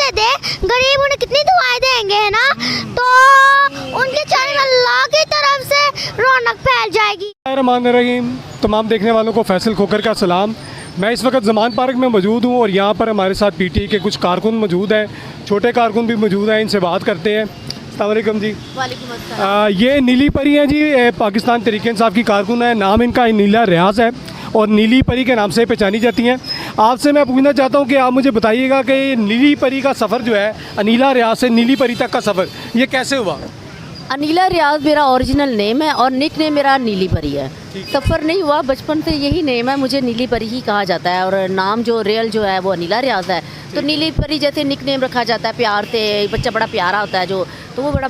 दे दे, गरीब उन्हें कितनी दुआएं देंगे, है ना। तो उनके चेहरे में अल्लाह की तरफ से रौनक फैल जाएगी। रहमान रहीम। तमाम देखने वालों को फैसल खोकर का सलाम। मैं इस वक्त ज़मान पार्क में मौजूद हूँ और यहाँ पर हमारे साथ पीटीआई के कुछ कारकुन मौजूद हैं, छोटे कारकुन भी मौजूद हैं। इनसे बात करते हैं। अस्सलाम वालेकुम जी। वालेकुम अस्सलाम। ये नीली परी हैं जी, पाकिस्तान तहरीक इंसाफ की कारकुन है। नाम इनका नीला रियाज है और नीली परी के नाम से पहचानी जाती हैं। आपसे मैं पूछना चाहता हूँ कि आप मुझे बताइएगा कि नीली परी का सफ़र जो है, अनीला रियाज से नीली परी तक का सफ़र, ये कैसे हुआ? अनीला रियाज मेरा ओरिजिनल नेम है और निक नेम मेरा नीली परी है। सफ़र नहीं हुआ, बचपन से यही नेम है, मुझे नीली परी ही कहा जाता है और नाम जो रियल जो है वो अनीला रियाज है। तो नीली परी जैसे निक नेम रखा जाता है प्यार से, बच्चा बड़ा प्यारा होता है जो, तो वो बड़ा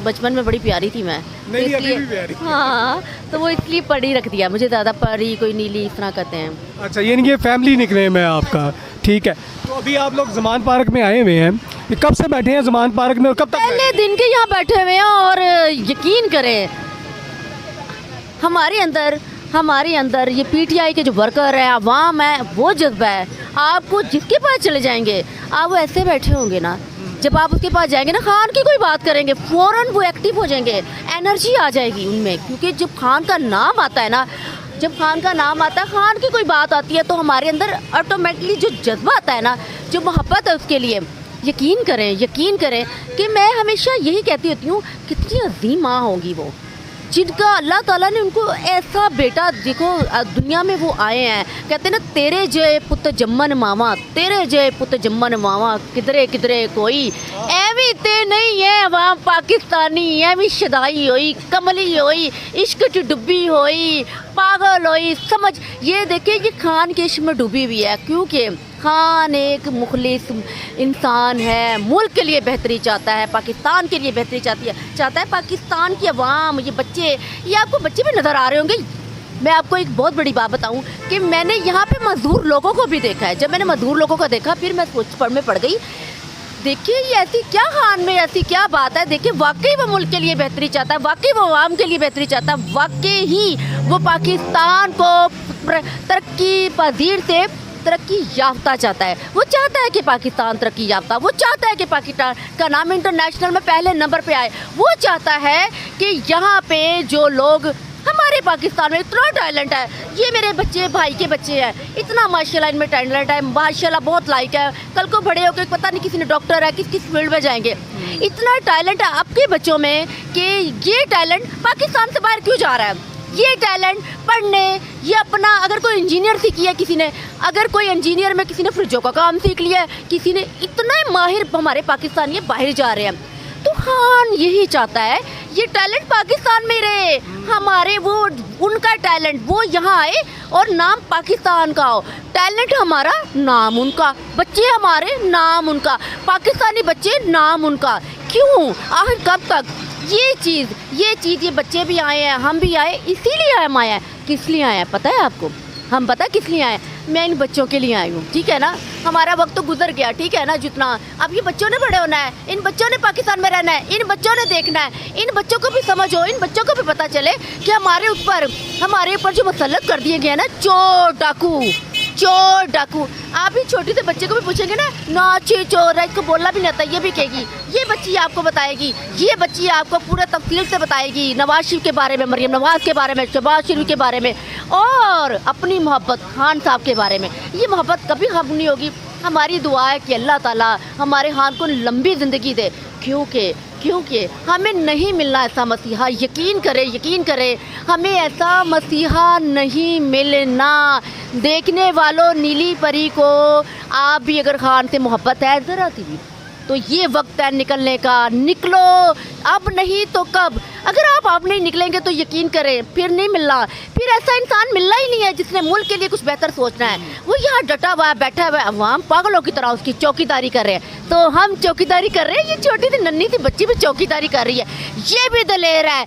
बचपन में बड़ी प्यारी थी मैं, तो नहीं, अभी इसलिए भी प्यारी। हाँ, तो वो इसलिए परी रख दिया मुझे, ज़्यादा परी कोई नीली इस तरह कहते हैं। अच्छा, यानी ये फैमिली निकनेम है आपका, ठीक है। तो अभी आप लोग ज़मान पार्क में आए हुए हैं, ये कब से बैठे हैं ज़मान पार्क में और कब तक पहले दिन के यहाँ बैठे हुए हैं और यकीन करें हमारे अंदर ये पीटीआई के जो वर्कर है, अवाम है, वो जज्बा है। आपको जिसके पास चले जाएंगे आप वो ऐसे बैठे होंगे ना, जब आप उसके पास जाएंगे ना, खान की कोई बात करेंगे फ़ौरन वो एक्टिव हो जाएंगे, एनर्जी आ जाएगी उनमें, क्योंकि जब खान का नाम आता है ना, जब खान का नाम आता है, खान की कोई बात आती है तो हमारे अंदर ऑटोमेटिकली जो जज्बा आता है ना, जो मोहब्बत है उसके लिए, यकीन करें कि मैं हमेशा यही कहती होती हूँ, कितनी अजीम माँ होंगी वो, जिनका अल्लाह ताला ने उनको ऐसा बेटा, देखो दुनिया में वो आए हैं, कहते हैं ना, तेरे जय पुत जम्मन मावा, तेरे जय पुत जम्मन मावा, किधरे किधरे कोई एवी ते नहीं है वहाँ पाकिस्तानी, एवी शदाई होई, कमली होई, इश्क च डुबी होई, पागल होई, समझ, ये देखिए ये खान के इश्क में डूबी हुई है, क्योंकि खान एक मुखलिस इंसान है, मुल्क के लिए बेहतरी चाहता है, पाकिस्तान के लिए बेहतरी चाहता है। पाकिस्तान की अवाम, ये बच्चे, ये आपको बच्चे भी नज़र आ रहे होंगे। मैं आपको एक बहुत बड़ी बात बताऊं कि मैंने यहाँ पे मजदूर लोगों को भी देखा है। जब मैंने मजदूर लोगों को देखा, फिर मैं में पड़ गई, देखिए ये ऐसी क्या खान में ऐसी क्या बात है। देखिए वाकई वो मुल्क के लिए बेहतरी चाहता है, वाकई वो आवाम के लिए बेहतरी चाहता है, वाकई ही वो पाकिस्तान को तरक्की पजीर से तरक्की याफ्ता चाहता है। वो चाहता है कि पाकिस्तान तरक्की याफ्ता, वो चाहता है कि पाकिस्तान का नाम इंटरनेशनल में पहले नंबर पे आए, वो चाहता है कि यहाँ पे जो लोग, हमारे पाकिस्तान में इतना टैलेंट है, ये मेरे बच्चे भाई के बच्चे हैं, इतना माशाल्लाह इनमें टैलेंट है, माशाल्लाह बहुत लाइक है, कल को बड़े होकर पता नहीं किसी ने डॉक्टर है, किस फील्ड में जाएंगे। इतना टैलेंट है आपके बच्चों में कि ये टैलेंट पाकिस्तान से बाहर क्यों जा रहा है। ये टैलेंट पढ़ने, ये अपना, अगर कोई इंजीनियर सीख लिया किसी ने, अगर कोई इंजीनियर में किसी ने फ्रिजों का काम सीख लिया, किसी ने, इतना माहिर हमारे पाकिस्तानी बाहर जा रहे हैं। तो खान यही चाहता है ये टैलेंट पाकिस्तान में रहे, हमारे वो उनका टैलेंट वो यहाँ आए और नाम पाकिस्तान का हो, टैलेंट हमारा नाम उनका, बच्चे हमारे नाम उनका, पाकिस्तानी बच्चे नाम उनका। क्यों, आखिर कब तक ये चीज़ ये बच्चे भी आए हैं, हम भी आए, इसीलिए हम आए हैं। किस लिए आए हैं पता है आपको? हम पता किस लिए आए? मैं इन बच्चों के लिए आई हूँ, ठीक है ना। हमारा वक्त तो गुजर गया, ठीक है ना, जितना अब ये बच्चों ने बड़े होना है, इन बच्चों ने पाकिस्तान में रहना है, इन बच्चों ने देखना है, इन बच्चों को भी समझो, इन बच्चों को भी पता चले कि हमारे ऊपर जो मुसल्लत कर दिए गए ना, चोर डाकू। आप ही छोटी से बच्चे को भी पूछेंगे ना अच्छी चोर है, इसको बोलना भी नहीं आता, ये भी कहेगी, ये बच्ची आपको बताएगी, ये बच्ची आपको पूरा तफसील से बताएगी नवाज शरीफ के बारे में, मरियम नवाज के बारे में, शहबाज शरीफ के बारे में, और अपनी मोहब्बत खान साहब के बारे में। ये मोहब्बत कभी खत्म नहीं होगी। हमारी दुआ है कि अल्लाह ताला हमारे खान को लंबी ज़िंदगी दे, क्योंकि हमें नहीं मिलना ऐसा मसीहा, यकीन करें हमें ऐसा मसीहा नहीं मिलना। देखने वालों, नीली परी को आप भी अगर खान से मोहब्बत है ज़रा सी भी, तो ये वक्त है निकलने का, निकलो, अब नहीं तो कब। अगर आप नहीं निकलेंगे तो यकीन करें फिर नहीं मिलना, फिर ऐसा इंसान मिलना ही नहीं है जिसने मुल्क के लिए कुछ बेहतर सोचना है। वो यहाँ डटा हुआ है, बैठा हुआ है, अवाम पागलों की तरह उसकी चौकीदारी कर रहे हैं। तो हम चौकीदारी कर रहे हैं, ये छोटी सी नन्ही सी बच्ची भी चौकीदारी कर रही है। ये भी दलेर है,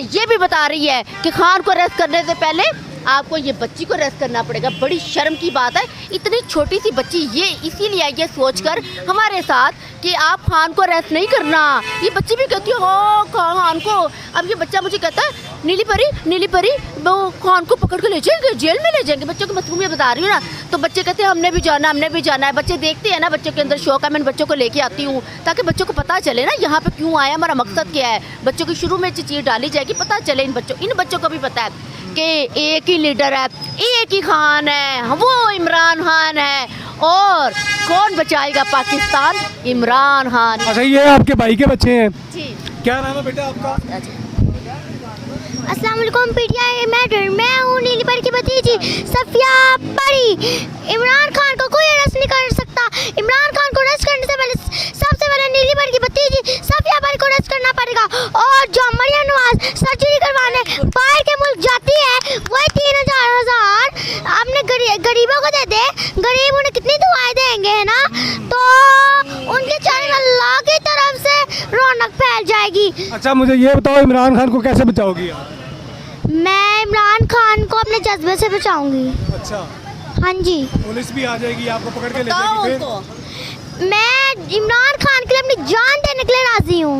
ये भी बता रही है कि खान को अरेस्ट करने से पहले आपको ये बच्ची को अरेस्ट करना पड़ेगा। बड़ी शर्म की बात है, इतनी छोटी सी बच्ची ये इसीलिए आई है सोचकर हमारे साथ कि आप खान को अरेस्ट नहीं करना। ये बच्ची भी कहती है हो खान को। अब ये बच्चा मुझे कहता है नीली परी वो खान को पकड़ के ले जाएंगे, जेल में ले जाएंगे। बच्चों की मासूमियत बता रही हूँ ना, तो बच्चे कहते हैं हमने भी जाना है। बच्चे देखते हैं ना, बच्चों के अंदर शौक है। मैं बच्चों को लेके आती हूँ ताकि बच्चों को पता चले ना यहाँ पे क्यों आया, हमारा मकसद क्या है। बच्चों की शुरू में चीज़ डाली जाएगी, पता चले इन बच्चों को भी पता है कि एक ही लीडर है, एक ही खान है, वो इमरान खान है। और कौन बचाएगा पाकिस्तान? इमरान खान। अच्छा, ये आपके भाई के बच्चे हैं, जी क्या नाम है बेटा आपका? अस्सलाम वालेकुम पीटीआई। मैं हूँ नीली परी की भतीजी सफिया परी। इमरान खान को कोई अरेस्ट नहीं कर सकता। इमरान खान को अरेस्ट करने से पहले सबसे पहले नीली परी की भतीजी सफिया परी को अरेस्ट करना पड़ेगा। और जो मरियम नवाज सर्जरी करवाने बाहर के मुल्क जाती है, वही 3,000 अपने गरीबों को दे दे। गरीब उन्हें कितनी दुआएं देंगे, है ना, तो उनके चैनल में अल्लाह की तरफ से रौनक फैल जाएगी। अच्छा, मुझे ये बताओ, इमरान खान को कैसे बचाओगी आप? मैं इमरान खान को अपने जज्बे से बचाऊंगी। अच्छा, हाँ जी। पुलिस भी आ जाएगी, आपको पकड़ के ले बताओ जाएगी उनको। फिर? मैं इमरान खान के लिए अपनी जान देने के लिए राजी हूँ।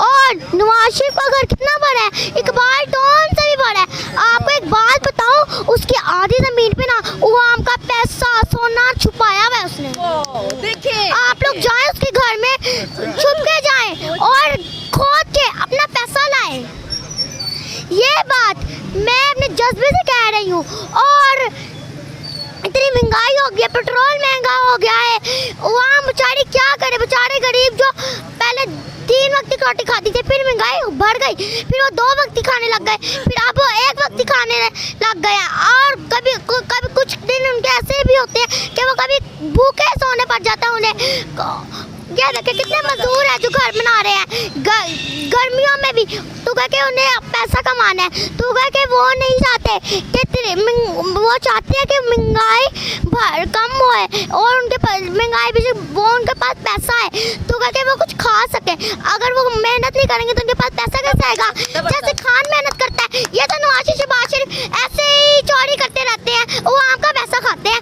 और नवाज शरीफ का घर कितना बड़ा है, इकबाल टोन से भी बड़ा है। आपको एक बात बताऊँ, उसकी आधी जमीन पे ना अवाम का पैसा सोना छुपाया हुआ है उसने। देखिए, आप लोग जाएं उसके घर में, छुप के जाएं और खोद के अपना पैसा लाएं। ये बात मैं अपने जज्बे से कह रही हूँ। और इतनी महंगाई हो गई है, पेट्रोल महंगा हो गया है, वहाँ बेचारी क्या करे, बेचारे गरीब जो पहले 3 वक्त की रोटी खाती थी, फिर महंगाई बढ़ गई, फिर वो 2 वक्त की खाने लग गए, फिर अब वो 1 वक्त की खाने लग गए। और कभी कुछ दिन उनके ऐसे भी होते हैं कि वो कभी भूखे सोने पड़ जाता है उन्हें। ये देखिए कितने मजदूर है जो घर बना रहे हैं गर्मियों में भी, तो कह के उन्हें पैसा कमाना है, तो कह के वो नहीं चाहते कि वो चाहते हैं कि महंगाई कम होए और उनके पास महंगाई भी वो उनके पास पैसा है, तो कह के वो कुछ खा सके। अगर वो मेहनत नहीं करेंगे तो उनके पास पैसा कैसे आएगा? जैसे खान मेहनत करता है, ये तो नवाज शरीफ ऐसे ही चोरी करते रहते हैं, वो आम का पैसा खाते हैं।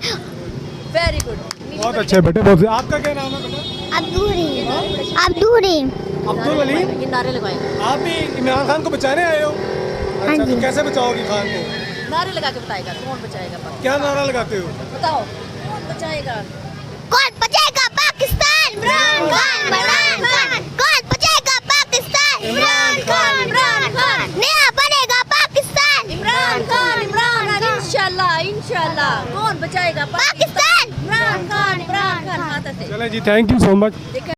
वेरी गुड, बहुत अच्छे बेटे, बहुत। आपका क्या नाम है बेटा? अब्दूरी। अब्दुल अली। ये नारे लगाएंगे, आप भी इमरान खान को बचाने आए हो? अच्छा, तो कैसे बचाओगे खान को? नारे लगा के बताएगा कौन बचाएगा पाकिस्तान। क्या नारा लगाते हो? बताओ कौन बचाएगा? कौन बचाएगा पाकिस्तान? इमरान खान। कौन बचाएगा पाकिस्तान? इमरान खान। नया बनेगा पाकिस्तान? इमरान खान इंशाल्लाह। कौन बचाएगा पाकिस्तान? इमरान खान हाथ से। चले जी, थैंक यू सो मच।